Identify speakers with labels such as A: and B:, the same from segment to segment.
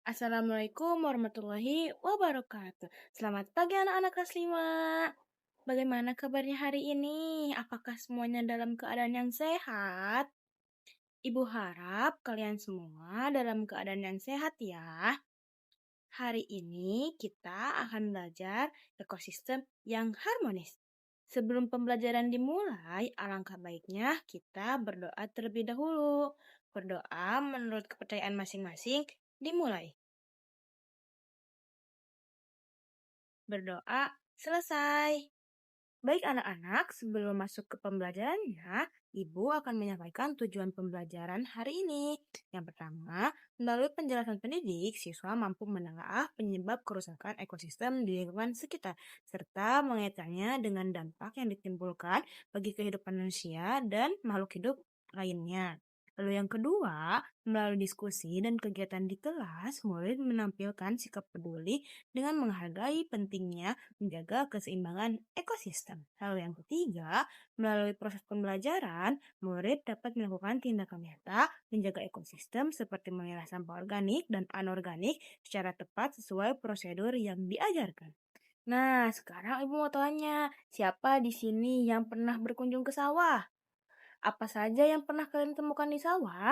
A: Assalamualaikum warahmatullahi wabarakatuh. Selamat pagi anak-anak kelas 5. Bagaimana kabarnya hari ini? Apakah semuanya dalam keadaan yang sehat? Ibu harap kalian semua dalam keadaan yang sehat ya. Hari ini kita akan belajar ekosistem yang harmonis. Sebelum pembelajaran dimulai, alangkah baiknya kita berdoa terlebih dahulu. Berdoa menurut kepercayaan masing-masing dimulai. Berdoa selesai. Baik anak-anak, sebelum masuk ke pembelajarannya, Ibu akan menyampaikan tujuan pembelajaran hari ini. Yang pertama, melalui penjelasan pendidik, siswa mampu menelaah penyebab kerusakan ekosistem di lingkungan sekitar, serta mengaitkannya dengan dampak yang ditimbulkan bagi kehidupan manusia dan makhluk hidup lainnya. Lalu yang kedua, melalui diskusi dan kegiatan di kelas, murid menampilkan sikap peduli dengan menghargai pentingnya menjaga keseimbangan ekosistem. Lalu yang ketiga, melalui proses pembelajaran, murid dapat melakukan tindakan nyata menjaga ekosistem seperti memilah sampah organik dan anorganik secara tepat sesuai prosedur yang diajarkan. Nah, sekarang Ibu mau tanya, siapa di sini yang pernah berkunjung ke sawah? Apa saja yang pernah kalian temukan di sawah?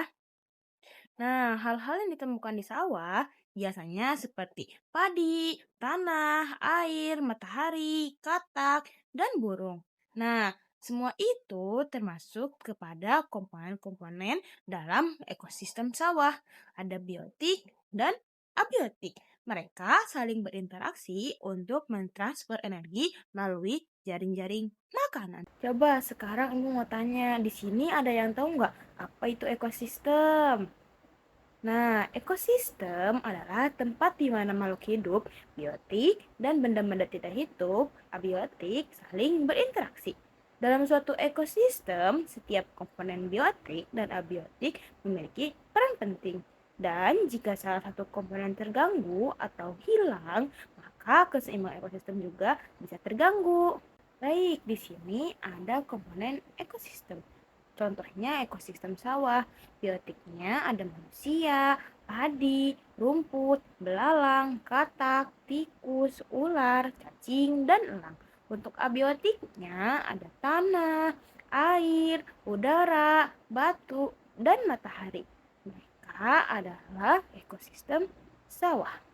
A: Nah, hal-hal yang ditemukan di sawah biasanya seperti padi, tanah, air, matahari, katak, dan burung. Nah, semua itu termasuk kepada komponen-komponen dalam ekosistem sawah. Ada biotik dan abiotik. Mereka saling berinteraksi untuk mentransfer energi melalui jaring-jaring makanan. Coba sekarang Ibu mau tanya, di sini ada yang tahu nggak apa itu ekosistem? Nah, ekosistem adalah tempat di mana makhluk hidup, biotik, dan benda-benda tidak hidup, abiotik, saling berinteraksi. Dalam suatu ekosistem, setiap komponen biotik dan abiotik memiliki peran penting. Dan jika salah satu komponen terganggu atau hilang, maka keseimbangan ekosistem juga bisa terganggu. Baik, di sini ada komponen ekosistem. Contohnya ekosistem sawah, biotiknya ada manusia, padi, rumput, belalang, katak, tikus, ular, cacing, dan elang. Untuk abiotiknya ada tanah, air, udara, batu, dan matahari. Mereka adalah ekosistem sawah.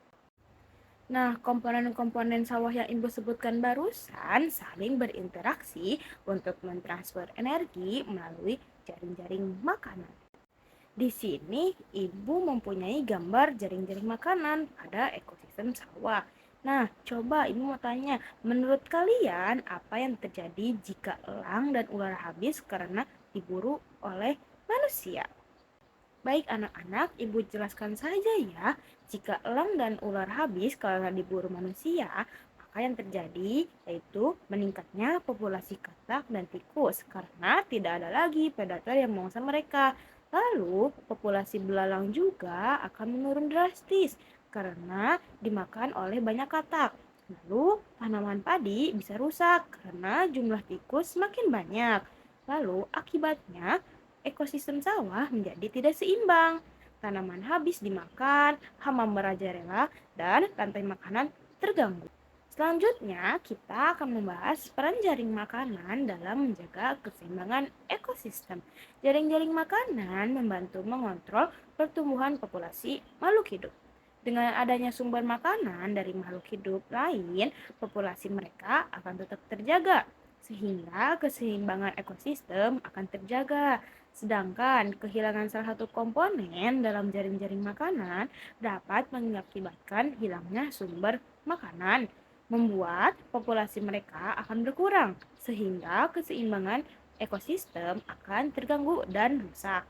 A: Nah, komponen-komponen sawah yang Ibu sebutkan barusan saling berinteraksi untuk mentransfer energi melalui jaring-jaring makanan. Di sini, Ibu mempunyai gambar jaring-jaring makanan pada ekosistem sawah. Nah, coba Ibu mau tanya, menurut kalian apa yang terjadi jika elang dan ular habis karena diburu oleh manusia? Baik anak-anak, Ibu jelaskan saja ya. Jika elang dan ular habis karena diburu manusia, maka yang terjadi yaitu meningkatnya populasi katak dan tikus karena tidak ada lagi predator yang memangsa mereka. Lalu, populasi belalang juga akan menurun drastis karena dimakan oleh banyak katak. Lalu, tanaman padi bisa rusak karena jumlah tikus semakin banyak. Lalu, akibatnya ekosistem sawah menjadi tidak seimbang. Tanaman habis dimakan, hama merajalela, dan rantai makanan terganggu. Selanjutnya, kita akan membahas peran jaring makanan dalam menjaga keseimbangan ekosistem. Jaring-jaring makanan membantu mengontrol pertumbuhan populasi makhluk hidup. Dengan adanya sumber makanan dari makhluk hidup lain, populasi mereka akan tetap terjaga, sehingga keseimbangan ekosistem akan terjaga. Sedangkan kehilangan salah satu komponen dalam jaring-jaring makanan dapat mengakibatkan hilangnya sumber makanan, membuat populasi mereka akan berkurang, sehingga keseimbangan ekosistem akan terganggu dan rusak.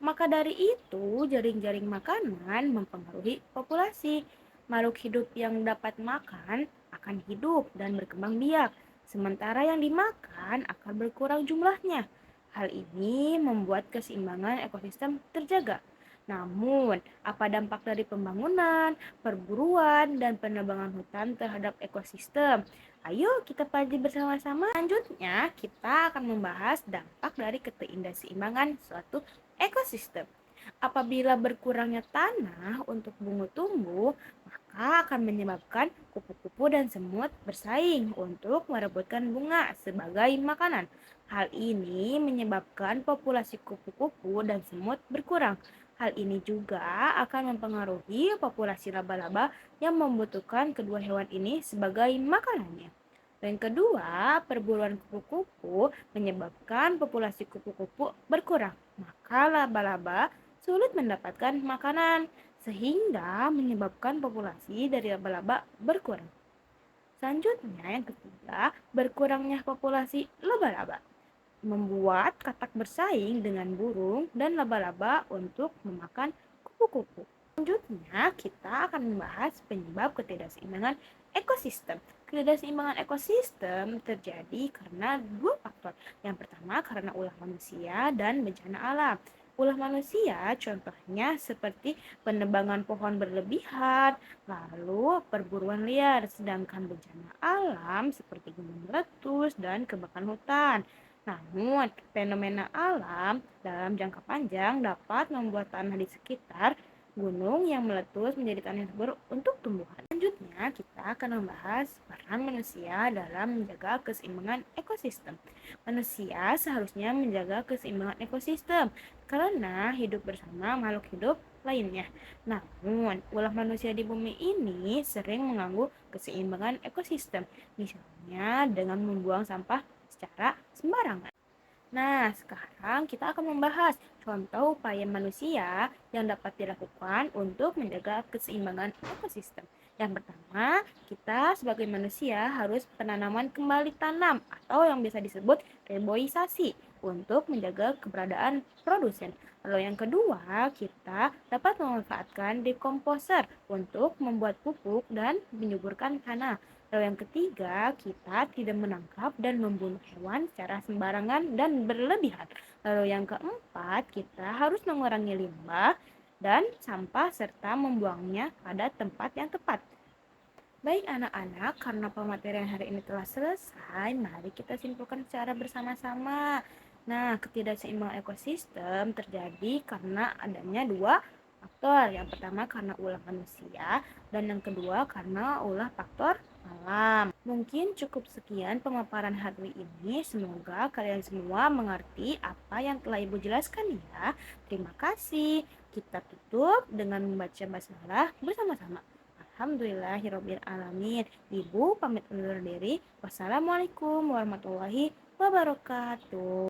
A: Maka dari itu, jaring-jaring makanan mempengaruhi populasi. Makhluk hidup yang dapat makan akan hidup dan berkembang biak, sementara yang dimakan akan berkurang jumlahnya. Hal ini membuat keseimbangan ekosistem terjaga. Namun, apa dampak dari pembangunan, perburuan, dan penebangan hutan terhadap ekosistem? Ayo kita pelajari bersama-sama. Selanjutnya, kita akan membahas dampak dari ketidakseimbangan suatu ekosistem. Apabila berkurangnya tanah untuk bunga tumbuh, maka akan menyebabkan kupu-kupu dan semut bersaing untuk merebutkan bunga sebagai makanan. Hal ini menyebabkan populasi kupu-kupu dan semut berkurang. Hal ini juga akan mempengaruhi populasi laba-laba yang membutuhkan kedua hewan ini sebagai makanannya. Yang kedua, perburuan kupu-kupu menyebabkan populasi kupu-kupu berkurang. Maka laba-laba sulit mendapatkan makanan, sehingga menyebabkan populasi dari laba-laba berkurang. Selanjutnya, yang ketiga, berkurangnya populasi laba-laba membuat katak bersaing dengan burung dan laba-laba untuk memakan kupu-kupu. Selanjutnya, kita akan membahas penyebab ketidakseimbangan ekosistem. Ketidakseimbangan ekosistem terjadi karena dua faktor. Yang pertama karena ulah manusia dan bencana alam. Ulah manusia contohnya seperti penebangan pohon berlebihan, lalu perburuan liar, sedangkan bencana alam seperti gunung meletus dan kebakaran hutan. Namun, fenomena alam dalam jangka panjang dapat membuat tanah di sekitar gunung yang meletus menjadi tanah yang subur untuk tumbuhan. Selanjutnya, kita akan membahas peran manusia dalam menjaga keseimbangan ekosistem. Manusia seharusnya menjaga keseimbangan ekosistem karena hidup bersama makhluk hidup lainnya. Namun, ulah manusia di bumi ini sering mengganggu keseimbangan ekosistem, misalnya dengan membuang sampah secara sembarangan. Nah, sekarang kita akan membahas contoh upaya manusia yang dapat dilakukan untuk menjaga keseimbangan ekosistem. Yang pertama, kita sebagai manusia harus penanaman kembali tanam atau yang bisa disebut reboisasi untuk menjaga keberadaan produsen. Lalu yang kedua, kita dapat memanfaatkan dekomposer untuk membuat pupuk dan menyuburkan tanah. Lalu yang ketiga, kita tidak menangkap dan membunuh hewan secara sembarangan dan berlebihan. Lalu yang keempat, kita harus mengurangi limbah dan sampah serta membuangnya pada tempat yang tepat. Baik anak-anak, karena pematerian hari ini telah selesai, mari kita simpulkan secara bersama-sama. Nah, ketidakseimbangan ekosistem terjadi karena adanya dua faktor. Yang pertama karena ulah manusia, dan yang kedua karena ulah faktor alam. Mungkin cukup sekian pemaparan hari ini. Semoga kalian semua mengerti apa yang telah Ibu jelaskan ya. Terima kasih. Kita tutup dengan membaca basmalah bersama-sama. Alhamdulillahirrabbilalamin. Ibu pamit undur diri. Wassalamualaikum warahmatullahi wabarakatuh.